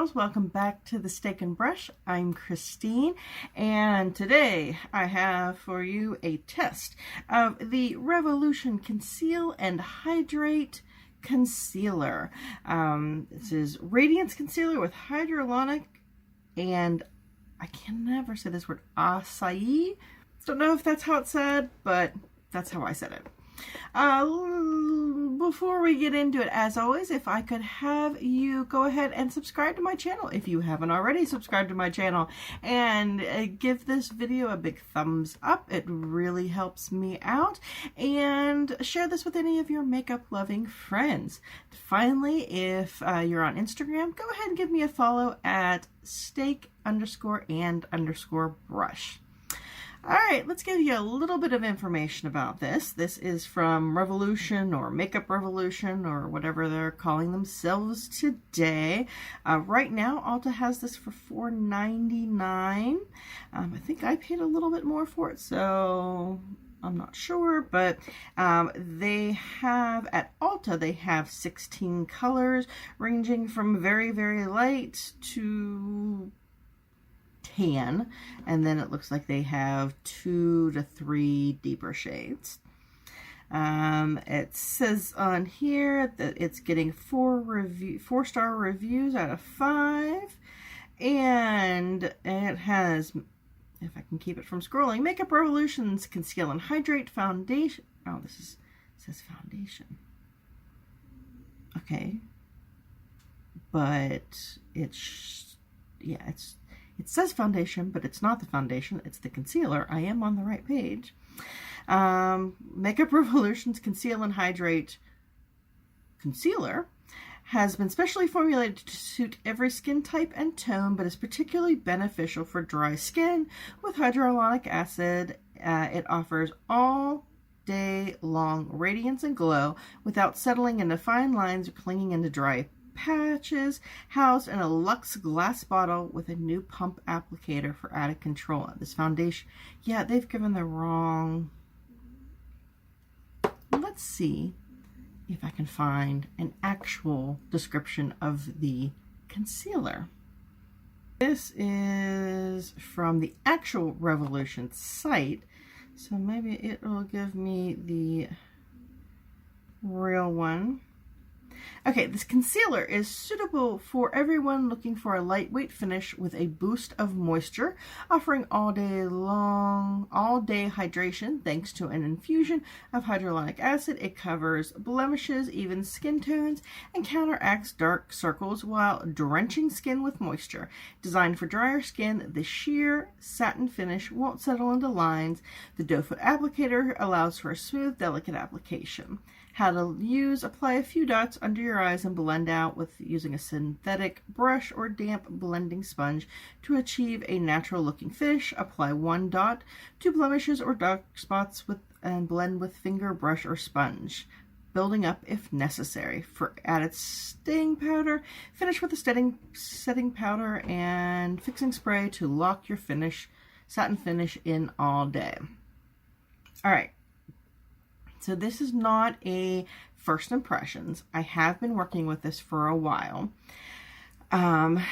girls, welcome back to the Steak and Brush. I'm Christine, and today I have for you a test of the Revolution Conceal and Hydrate Concealer. This is Radiance Concealer with Hyaluronic and I can never say this word, acai. Don't know if that's how it's said, but that's how I said it. Before we get into it, as always, if I could have you go ahead and subscribe to my channel if you haven't already subscribed to my channel, and give this video a big thumbs up. It really helps me out, and share this with any of your makeup loving friends. Finally, if you're on Instagram, go ahead and give me a follow at steak_and_brush. Alright, let's give you a little bit of information about this. This is from Revolution or Makeup Revolution or whatever they're calling themselves today. Right now, Ulta has this for $4.99. I think I paid a little bit more for it, so I'm not sure, but they have, at Ulta, they have 16 colors ranging from very, very light to tan, and then it looks like they have 2 to 3 deeper shades. It says on here that it's getting 4-star reviews out of 5, and it has, if I can keep it from scrolling, Makeup Revolution's Conceal and Hydrate Foundation. Oh, it says foundation. Okay, but it says foundation, but it's not the foundation. It's the concealer. I am on the right page. Makeup Revolution's Conceal and Hydrate Concealer has been specially formulated to suit every skin type and tone, but is particularly beneficial for dry skin. With hyaluronic acid, it offers all day long radiance and glow without settling into fine lines or clinging into dry patches, housed in a luxe glass bottle with a new pump applicator for added control. This foundation, yeah, they've given the wrong. Let's see if I can find an actual description of the concealer. This is from the actual Revolution site, so maybe it will give me the real one. Okay, this concealer is suitable for everyone looking for a lightweight finish with a boost of moisture, offering all day hydration thanks to an infusion of hyaluronic acid. It covers blemishes, even skin tones, and counteracts dark circles while drenching skin with moisture. Designed for drier skin, the sheer satin finish won't settle into lines. The doe foot applicator allows for a smooth, delicate application. How to use: apply a few dots under your eyes and blend out with using a synthetic brush or damp blending sponge to achieve a natural looking finish. Apply 1 dot to blemishes or dark spots and blend with finger, brush, or sponge, building up if necessary. For added staying powder, finish with a setting powder and fixing spray to lock your satin finish in all day. All right. So this is not a first impressions. I have been working with this for a while. And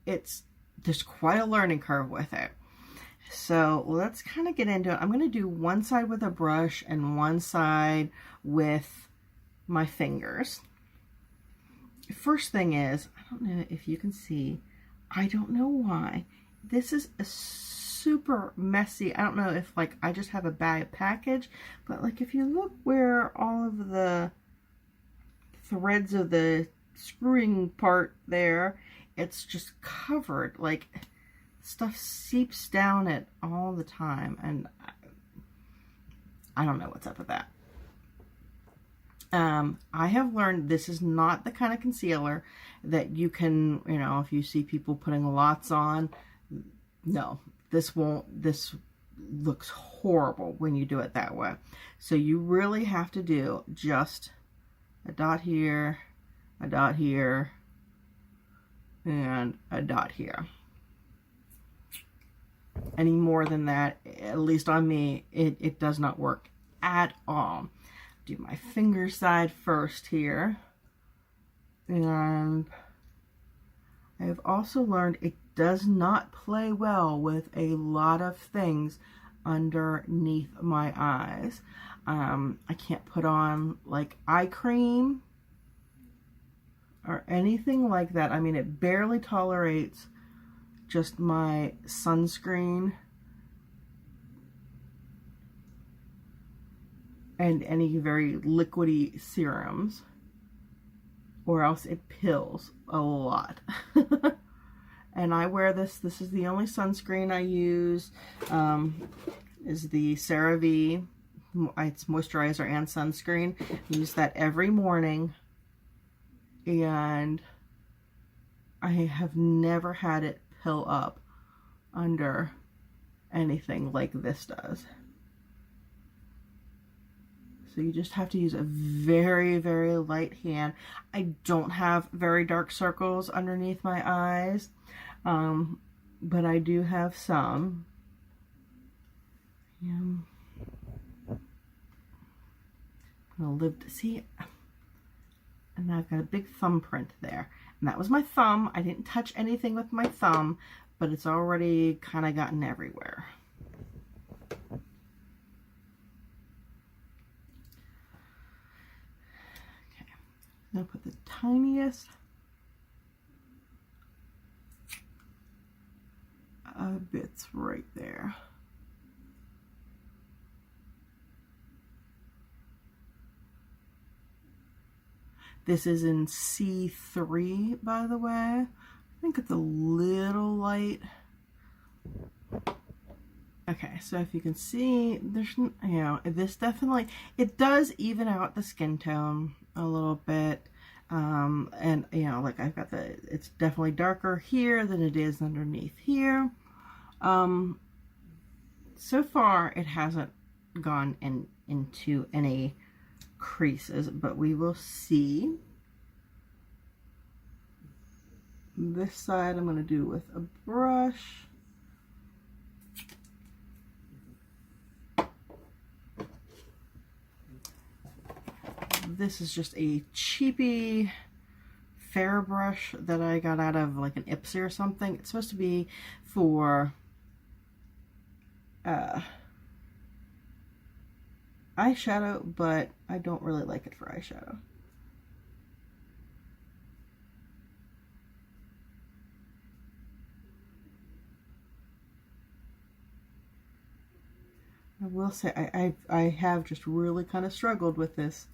there's quite a learning curve with it. So let's kind of get into it. I'm going to do one side with a brush and one side with my fingers. First thing is, I don't know if you can see, I don't know why. This is a super messy. I don't know if I just have a bad package, but if you look where all of the threads of the screwing part there, it's just covered. Stuff seeps down it all the time, and I don't know what's up with that. I have learned this is not the kind of concealer that you can, if you see people putting lots on, no. This looks horrible when you do it that way. So you really have to do just a dot here, a dot here, and a dot here. Any more than that, at least on me, it does not work at all. Do my finger side first here. And I have also learned it does not play well with a lot of things underneath my eyes. I can't put on like eye cream or anything like that. I mean, it barely tolerates just my sunscreen and any very liquidy serums, or else it pills a lot. And I wear this. This is the only sunscreen I use. Is the CeraVe. It's moisturizer and sunscreen. I use that every morning, and I have never had it pill up under anything like this does. So you just have to use a very, very light hand. I don't have very dark circles underneath my eyes, but I do have some. I'm gonna live to see, and I've got a big thumbprint there. And that was my thumb. I didn't touch anything with my thumb, but it's already kind of gotten everywhere. Okay, I'm gonna put the tiniest bits right there. This is in C3, by the way. I think it's a little light. Okay, so if you can see, there's, you know, this definitely, it does even out the skin tone a little bit. And, you know, like I've got the, it's definitely darker here than it is underneath here. So far, it hasn't gone into any creases, but we will see. This side I'm going to do with a brush. This is just a cheapy fair brush that I got out of like an Ipsy or something. It's supposed to be for eyeshadow, but I don't really like it for eyeshadow. I will say I have just really kind of struggled with this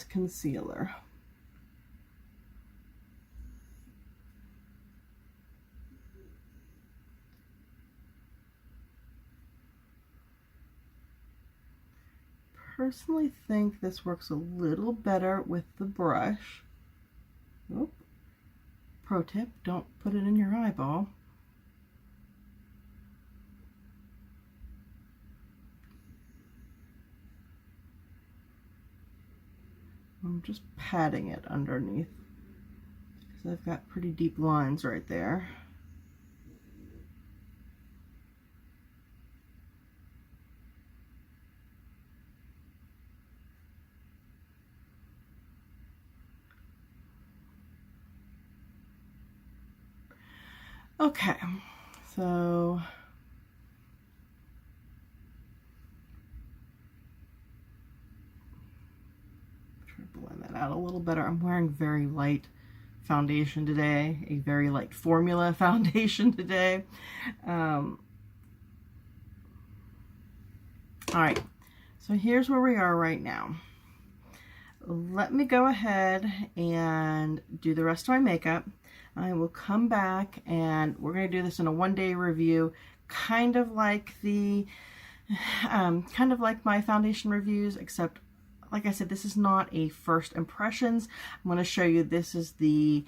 concealer. Personally think this works a little better with the brush. Oop. Pro tip, don't put it in your eyeball. I'm just patting it underneath because I've got pretty deep lines right there. Okay, so try to blend that out a little better. I'm wearing very light foundation today, a very light formula foundation today. All right, so here's where we are right now. Let me go ahead and do the rest of my makeup. I will come back and we're going to do this in a one-day review, kind of like the, kind of like my foundation reviews, except like I said, this is not a first impressions. I'm going to show you this is the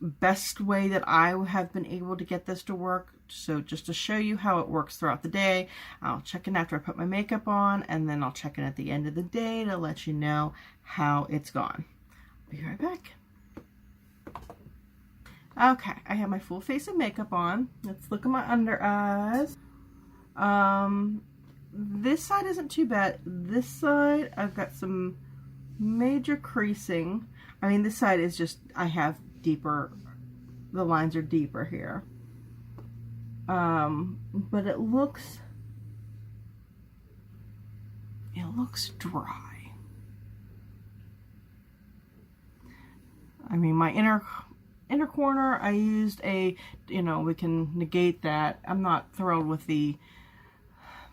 best way that I have been able to get this to work. So just to show you how it works throughout the day, I'll check in after I put my makeup on, and then I'll check in at the end of the day to let you know how it's gone. I'll be right back. Okay, I have my full face of makeup on. Let's look at my under eyes. This side isn't too bad. This side, I've got some major creasing. I mean, this side is just, I have deeper, the lines are deeper here. But it looks dry. I mean, my inner corner, I used a, we can negate that. I'm not thrilled with the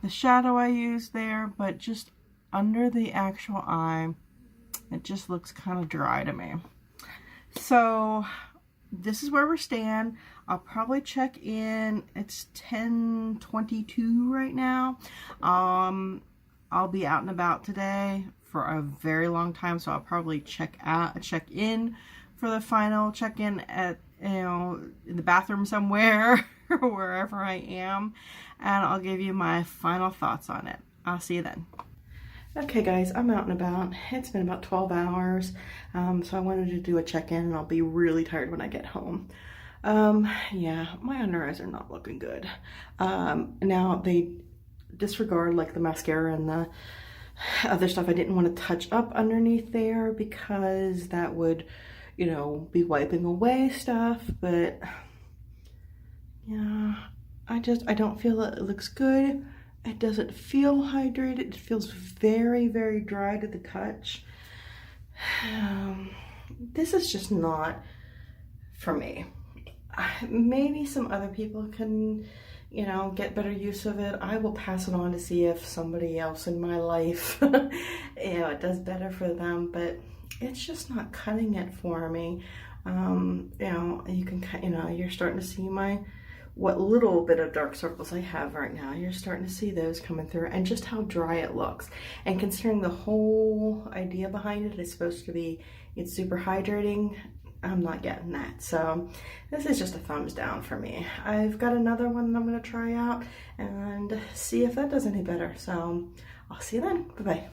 shadow I used there, but just under the actual eye, it just looks kind of dry to me. So this is where we stand. I'll probably check in. It's 10:22 right now. I'll be out and about today for a very long time, so I'll probably check in for the final check-in at, in the bathroom somewhere or wherever I am, and I'll give you my final thoughts on it. I'll see you then. Okay guys, I'm out and about. It's been about 12 hours, so I wanted to do a check-in, and I'll be really tired when I get home. Yeah, my under eyes are not looking good. Now they disregard like the mascara and the other stuff. I didn't want to touch up underneath there because that would, be wiping away stuff, but yeah, I don't feel that it looks good. It doesn't feel hydrated. It feels very, very dry to the touch. This is just not for me. Maybe some other people can, get better use of it. I will pass it on to see if somebody else in my life, it does better for them, but it's just not cutting it for me. You can, you're starting to see what little bit of dark circles I have right now. You're starting to see those coming through, and just how dry it looks. And considering the whole idea behind it is supposed to be, it's super hydrating, I'm not getting that. So this is just a thumbs down for me. I've got another one that I'm going to try out and see if that does any better. So I'll see you then. Bye-bye.